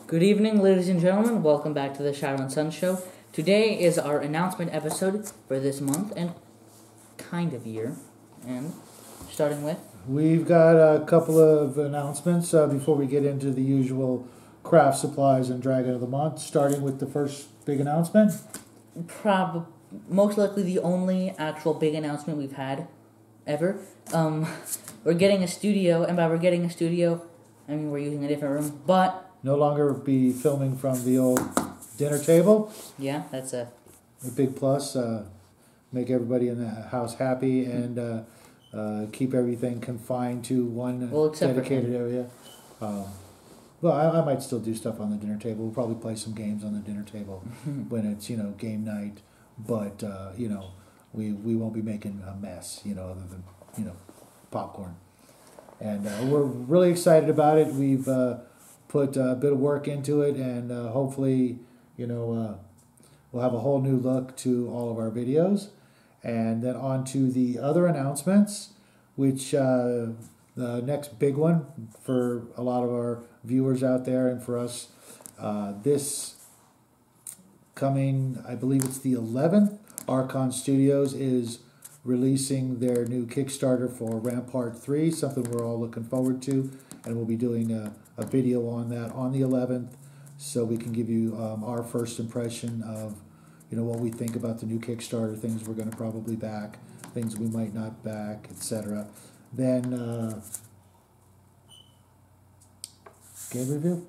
Good evening, ladies and gentlemen. Welcome back to the Shadow and Sun Show. Today is our announcement episode for this month and kind of year. And starting with... We've got a couple of announcements before we get into the usual craft supplies and Dragon of the Month, starting with the first big announcement. Most likely the only actual big announcement we've had ever. We're getting a studio, and by we're getting a studio, I mean we're using a different room, but... No longer be filming from the old dinner table. Yeah, that's a big plus. Make everybody in the house happy and keep everything confined to one dedicated area. Well, I might still do stuff on the dinner table. We'll probably play some games on the dinner table when it's, game night. But, we won't be making a mess, other than, popcorn. And we're really excited about it. We've put a bit of work into it, and hopefully, we'll have a whole new look to all of our videos. And then on to the other announcements, which the next big one for a lot of our viewers out there and for us, this coming, I believe it's the 11th, Archon Studios is releasing their new Kickstarter for Rampart 3, something we're all looking forward to, and we'll be doing a video on that on the 11th, so we can give you our first impression of what we think about the new Kickstarter, things we're going to probably back, things we might not back, etc. Then game review.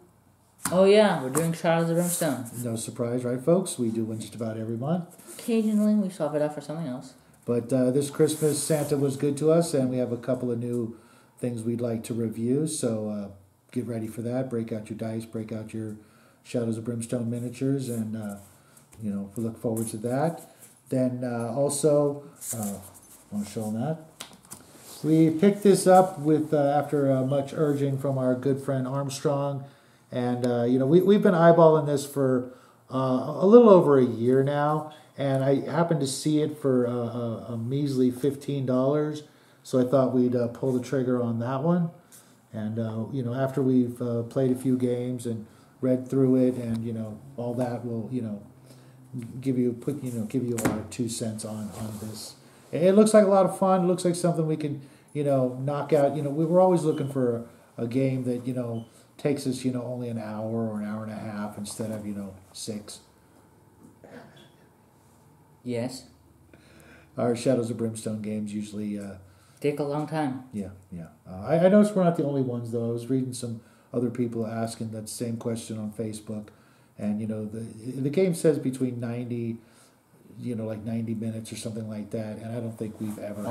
Oh yeah, we're doing Shadows of Brimstone. No surprise, right, folks? We do one just about every month. Occasionally, we swap it out for something else. But this Christmas, Santa was good to us, and we have a couple of new things we'd like to review. So get ready for that. Break out your dice, break out your Shadows of Brimstone miniatures, and we look forward to that. Then also, I want to show them that. We picked this up with after much urging from our good friend Armstrong. And, we've been eyeballing this for a little over a year now. And I happened to see it for a measly $15. So I thought we'd pull the trigger on that one. And, after we've played a few games and read through it and, all that, will give you our 2 cents on this. It looks like a lot of fun. It looks like something we can, knock out. We were always looking for a game that, takes us, only an hour or an hour and a half instead of, 6. Yes. Our Shadows of Brimstone games usually... take a long time. Yeah. I noticed we're not the only ones, though. I was reading some other people asking that same question on Facebook. And, the game says between 90, like 90 minutes or something like that. And I don't think we've ever... I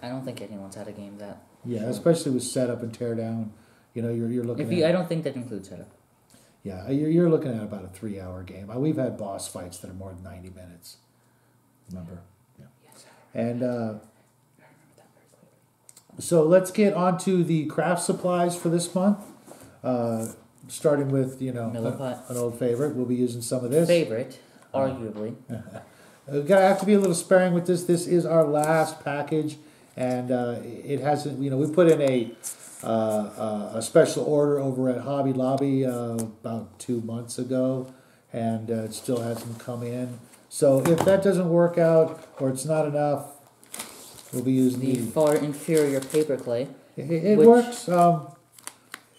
don't think anyone's had a game that... Yeah, short. Especially with setup and tear down. You're looking I don't think that includes setup. Yeah, you're looking at about a 3-hour game. We've had boss fights that are more than 90 minutes. Remember? Yeah. Yes. And so let's get on to the craft supplies for this month. Starting with, an old favorite. We'll be using some of this. Favorite, arguably. We're going to have to be a little sparing with this. This is our last package. And it hasn't, we put in a special order over at Hobby Lobby about 2 months ago, and it still hasn't come in. So if that doesn't work out or it's not enough, we'll be using the far inferior paper clay. It works.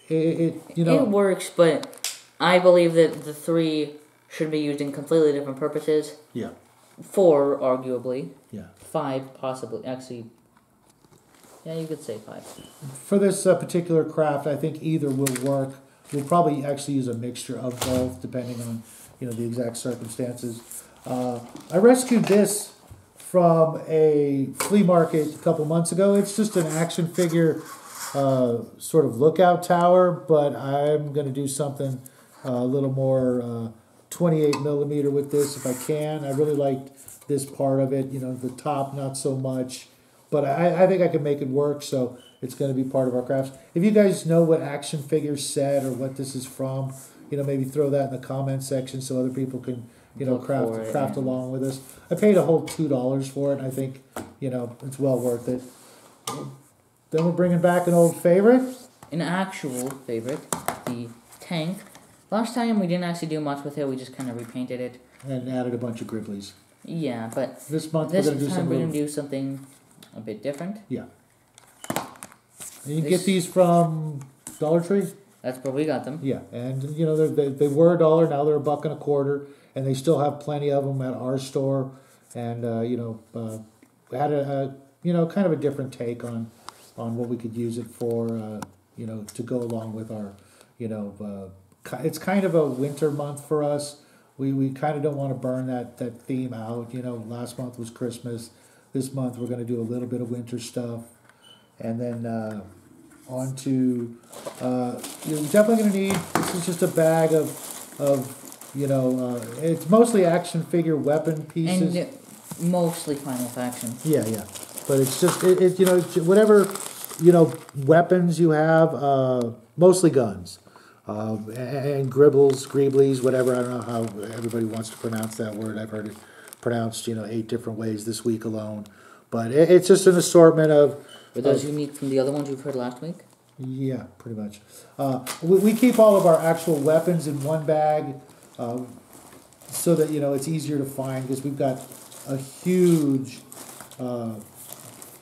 It works, but I believe that the 3 should be used in completely different purposes. Yeah. 4, arguably. Yeah. 5, possibly. Actually. Yeah, you could say 5. For this particular craft, I think either will work. We'll probably actually use a mixture of both, depending on the exact circumstances. I rescued this from a flea market a couple months ago. It's just an action figure sort of lookout tower, but I'm going to do something a little more 28 millimeter with this if I can. I really liked this part of it. The top not so much. But I think I can make it work, so it's going to be part of our crafts. If you guys know what action figure set or what this is from, maybe throw that in the comment section so other people can, craft along with us. I paid a whole $2 for it, and I think, it's well worth it. Then we're bringing back an old favorite. An actual favorite, the tank Last time we didn't actually do much with it. We just kind of repainted it. And added a bunch of Griblies. Yeah, but this month this we're going to do time something. we're going to do something a bit different. Yeah. And you can get these from Dollar Tree? That's where we got them. Yeah, and you know they were $1, now they're $1.25, and they still have plenty of them at our store. And we had a kind of a different take on what we could use it for. To go along with our, it's kind of a winter month for us. We kind of don't want to burn that theme out. Last month was Christmas. This month we're going to do a little bit of winter stuff, and then. On to, you're definitely going to need, this is just a bag of it's mostly action figure weapon pieces. And mostly Final Faction. Yeah. But it's just, whatever, weapons you have, mostly guns. And Greeblies, whatever, I don't know how everybody wants to pronounce that word. I've heard it pronounced, 8 different ways this week alone. But it's just an assortment of, were those unique from the other ones you've heard last week? Yeah, pretty much. We keep all of our actual weapons in one bag so that, it's easier to find, because we've got a huge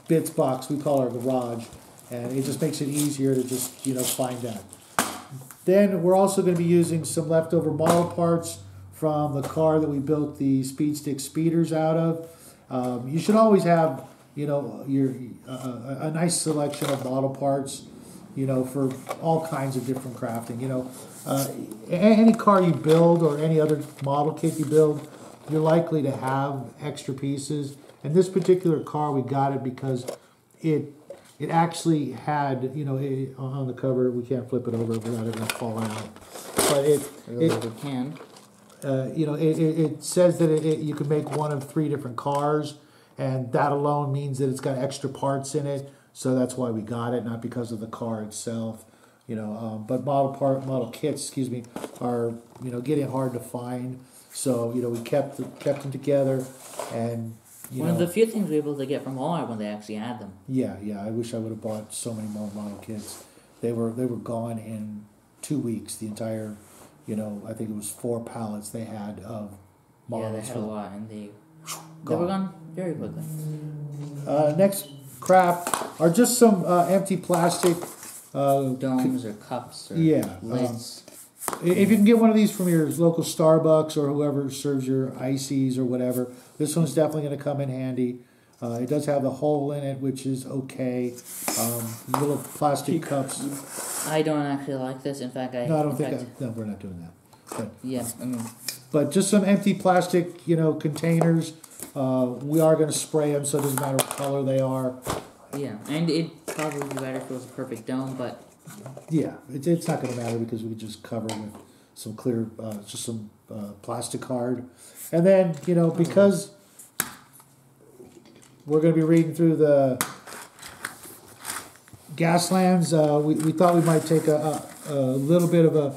bits box we call our garage, and it just makes it easier to just, find that. Then we're also going to be using some leftover model parts from the car that we built the Speed Stick speeders out of. You should always have a nice selection of model parts, for all kinds of different crafting. Any car you build or any other model kit you build, you're likely to have extra pieces. And this particular car, we got it because it actually had, on the cover, we can't flip it over without it going to fall out. But it can. It says that you can make one of 3 different cars. And that alone means that it's got extra parts in it, so that's why we got it, not because of the car itself. But model kits, are getting hard to find. So we kept them together, and one of the few things we were able to get from Walmart when they actually had them. Yeah. I wish I would have bought so many more model kits. They were gone in 2 weeks. The entire, I think it was 4 pallets they had of models. Yeah, they had a lot, and they were gone very quickly. Next craft are just some empty plastic domes or cups or lids. If you can get one of these from your local Starbucks or whoever serves your ices or whatever, this one's definitely going to come in handy. It does have the hole in it, which is okay. Little plastic cups. I don't actually like this. In fact, no, we're not doing that. But, yeah, but just some empty plastic, containers. We are going to spray them, so it doesn't matter what color they are. Yeah, and it'd probably be better if it was a perfect dome, but... Yeah, it's not going to matter because we could just cover it with some clear, just some plastic card. And then, because we're going to be reading through the Gaslands, we thought we might take a little bit of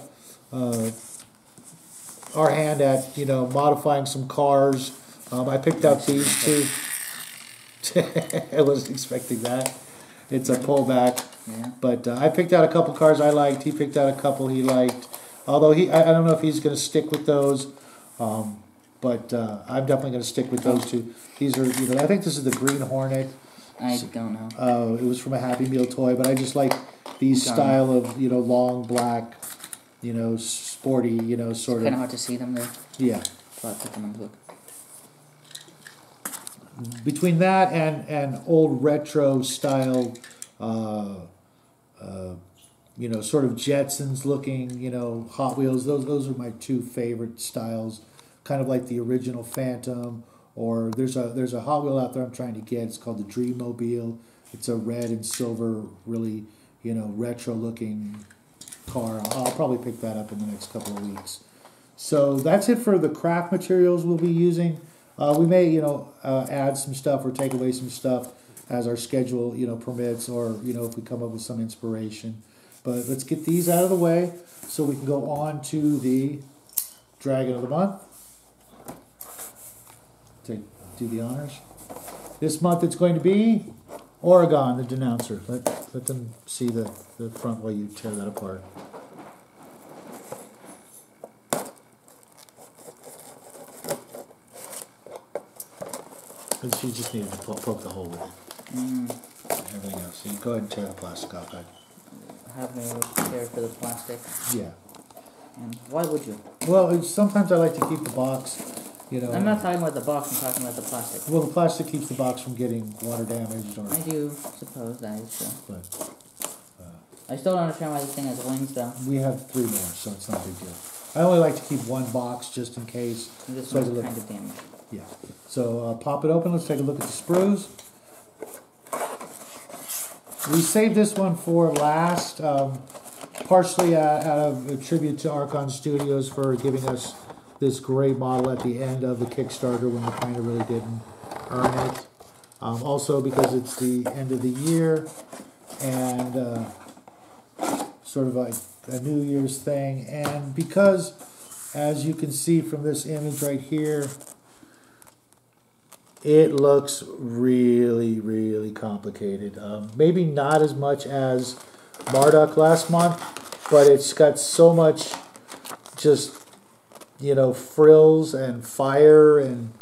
our hand at, modifying some cars. I picked out these 2. I wasn't expecting that. It's a pullback. Yeah. But I picked out a couple cars I liked. He picked out a couple he liked. Although I don't know if he's going to stick with those. But I'm definitely going to stick with those 2. These are, I think this is the Green Hornet. I don't know. It was from a Happy Meal toy, but I just like these style of, long black, sporty, sort of. It's kind of hard to see them there. Yeah. So I put them in the book. Between that and old retro style, sort of Jetsons looking, Hot Wheels, those are my 2 favorite styles. Kind of like the original Phantom, or there's a Hot Wheel out there I'm trying to get. It's called the Dreammobile. It's a red and silver, really, retro looking car. I'll probably pick that up in the next couple of weeks. So that's it for the craft materials we'll be using. We may, add some stuff or take away some stuff as our schedule, permits, or, if we come up with some inspiration. But let's get these out of the way so we can go on to the Dragon of the Month. Do the honors. This month it's going to be Oregon, the Denouncer. Let them see the front while you tear that apart. She just needed to poke the hole with it. Everything else. So you go ahead and tear the plastic off. Have me prepared for the plastic. Yeah. And why would you? Well, sometimes I like to keep the box, you know. I'm not talking about the box, I'm talking about the plastic. Well, the plastic keeps the box from getting water damaged. Or, I do suppose that is true. but I still don't understand why this thing has wings, though. we have 3 more, so it's not a big deal. I only like to keep one box just in case. This So one's kind of damaged. Yeah. So pop it open. Let's take a look at the sprues. We saved this one for last, partially out of a tribute to Archon Studios for giving us this great model at the end of the Kickstarter when we kind of really didn't earn it. Also because it's the end of the year and sort of like a New Year's thing. And because, as you can see from this image right here, it looks really, really complicated. Maybe not as much as Marduk last month, but it's got so much just, you know, frills and fire and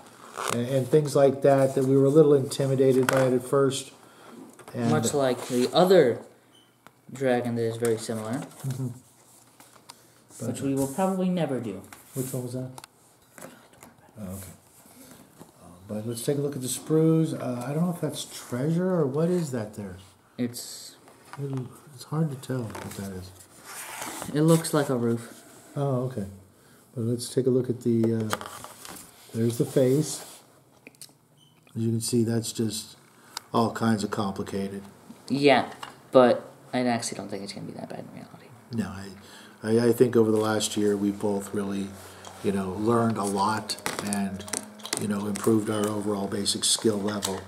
things like that that we were a little intimidated by it at first. And much like the other dragon that is very similar, which we will probably never do. Which one was that? Oh, okay. But let's take a look at the sprues. I don't know if that's treasure or what is that there. It's hard to tell what that is. It looks like a roof. Oh, okay. But let's take a look at the, there's the face. As you can see, that's just all kinds of complicated. Yeah, but I actually don't think it's going to be that bad in reality. No, I think over the last year we both really, you know, learned a lot and, you know, improved our overall basic skill level.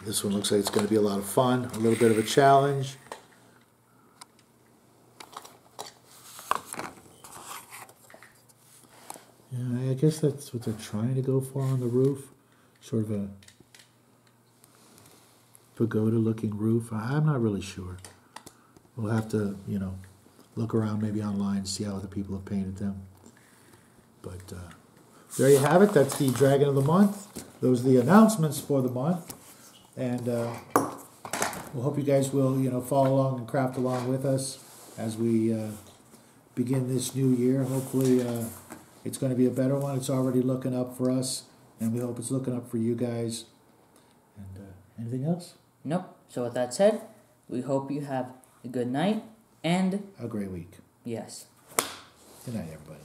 This one looks like it's going to be a lot of fun, a little bit of a challenge. Yeah, I guess that's what they're trying to go for on the roof. Sort of a pagoda-looking roof. I'm not really sure. We'll have to, you know, look around maybe online and see how other people have painted them. But there you have it. That's the Dragon of the Month. Those are the announcements for the month. And we'll hope you guys will, you know, follow along and craft along with us as we begin this new year. Hopefully it's going to be a better one. It's already looking up for us, and we hope it's looking up for you guys. And anything else? Nope. So with that said, we hope you have a good night and a great week. yes. Good night, everybody.